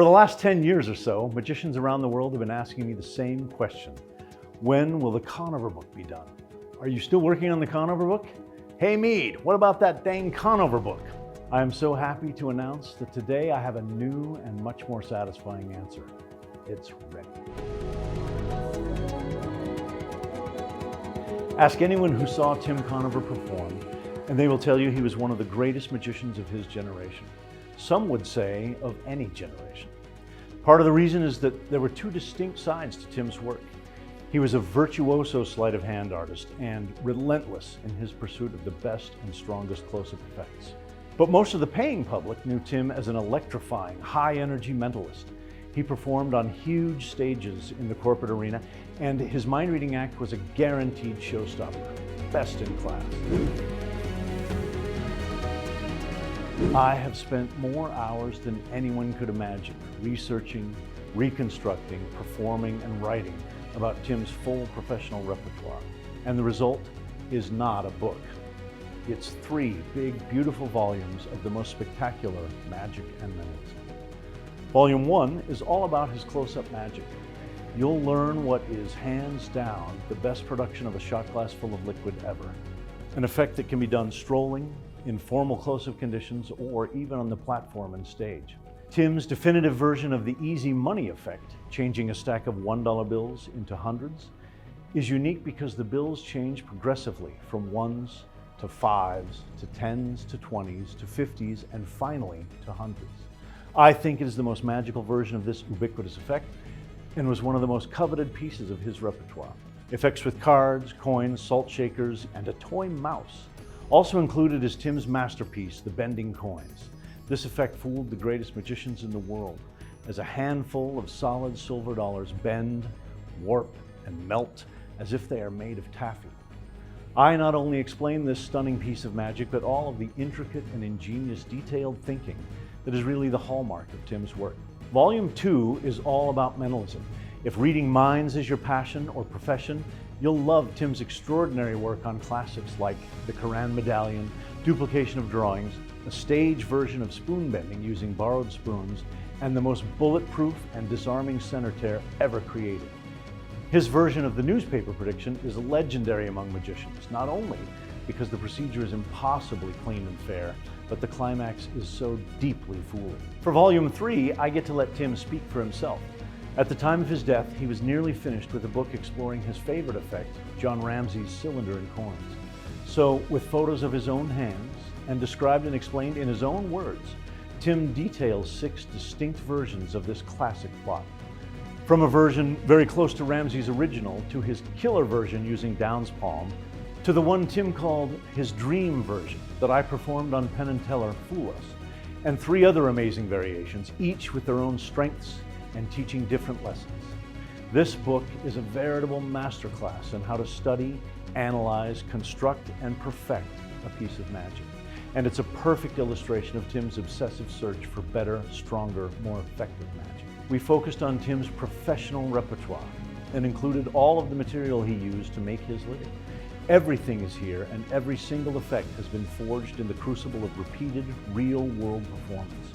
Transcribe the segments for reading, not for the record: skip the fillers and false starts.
For the last 10 years or so, magicians around the world have been asking me the same question. When will the Conover book be done? Are you still working on the Conover book? Hey Mead, what about that dang Conover book? I am so happy to announce that today I have a new and much more satisfying answer. It's ready. Ask anyone who saw Tim Conover perform, and they will tell you he was one of the greatest magicians of his generation. Some would say of any generation. Part of the reason is that there were two distinct sides to Tim's work. He was a virtuoso sleight-of-hand artist and relentless in his pursuit of the best and strongest close-up effects. But most of the paying public knew Tim as an electrifying, high-energy mentalist. He performed on huge stages in the corporate arena, and his mind-reading act was a guaranteed showstopper, best in class. I have spent more hours than anyone could imagine researching, reconstructing, performing, and writing about Tim's full professional repertoire. And the result is not a book. It's 3 big, beautiful volumes of the most spectacular magic and mentalism. Volume 1 is all about his close-up magic. You'll learn what is hands down the best production of a shot glass full of liquid ever. An effect that can be done strolling, in formal close-up conditions, or even on the platform and stage. Tim's definitive version of the easy money effect, changing a stack of $1 bills into hundreds, is unique because the bills change progressively from 1s to 5s to 10s to 20s to 50s and finally to hundreds. I think it is the most magical version of this ubiquitous effect and was one of the most coveted pieces of his repertoire. Effects with cards, coins, salt shakers, and a toy mouse. Also included is Tim's masterpiece, the bending coins. This effect fooled the greatest magicians in the world, as a handful of solid silver dollars bend, warp, and melt as if they are made of taffy. I not only explain this stunning piece of magic, but all of the intricate and ingenious detailed thinking that is really the hallmark of Tim's work. Volume 2 is all about mentalism. If reading minds is your passion or profession, you'll love Tim's extraordinary work on classics like the Quran medallion, duplication of drawings, a stage version of spoon bending using borrowed spoons, and the most bulletproof and disarming center tear ever created. His version of the newspaper prediction is legendary among magicians, not only because the procedure is impossibly clean and fair, but the climax is so deeply fooling. For Volume 3, I get to let Tim speak for himself. At the time of his death, he was nearly finished with a book exploring his favorite effect, John Ramsey's cylinder and coins. So, with photos of his own hands, and described and explained in his own words, Tim details 6 distinct versions of this classic plot. From a version very close to Ramsey's original, to his killer version using Down's palm, to the one Tim called his dream version that I performed on Penn and Teller, Fool Us, and 3 other amazing variations, each with their own strengths and teaching different lessons. This book is a veritable masterclass in how to study, analyze, construct, and perfect a piece of magic. And it's a perfect illustration of Tim's obsessive search for better, stronger, more effective magic. We focused on Tim's professional repertoire and included all of the material he used to make his living. Everything is here, and every single effect has been forged in the crucible of repeated, real-world performance.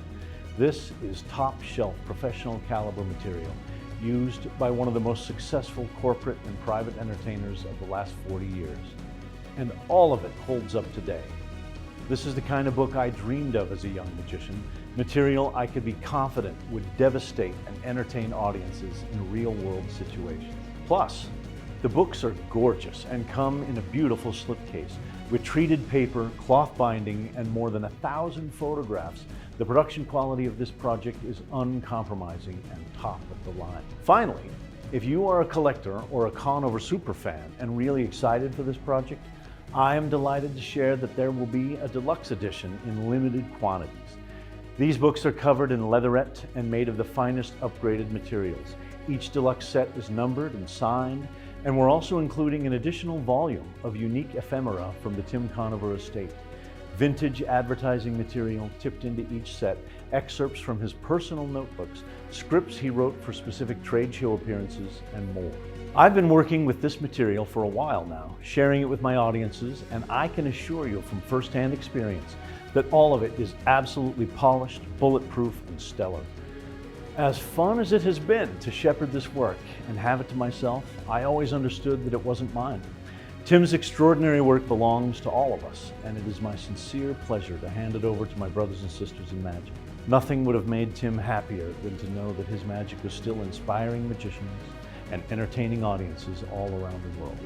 This is top-shelf professional caliber material used by one of the most successful corporate and private entertainers of the last 40 years. And all of it holds up today. This is the kind of book I dreamed of as a young magician, material I could be confident would devastate and entertain audiences in real-world situations. Plus, the books are gorgeous and come in a beautiful slipcase with treated paper, cloth binding, and more than 1,000 photographs. The production quality of this project is uncompromising and top of the line. Finally, if you are a collector or a Conover superfan and really excited for this project, I am delighted to share that there will be a deluxe edition in limited quantities. These books are covered in leatherette and made of the finest upgraded materials. Each deluxe set is numbered and signed, and we're also including an additional volume of unique ephemera from the Tim Conover estate. Vintage advertising material tipped into each set, excerpts from his personal notebooks, scripts he wrote for specific trade show appearances, and more. I've been working with this material for a while now, sharing it with my audiences, and I can assure you from firsthand experience that all of it is absolutely polished, bulletproof, and stellar. As fun as it has been to shepherd this work and have it to myself, I always understood that it wasn't mine. Tim's extraordinary work belongs to all of us, and it is my sincere pleasure to hand it over to my brothers and sisters in magic. Nothing would have made Tim happier than to know that his magic was still inspiring magicians and entertaining audiences all around the world.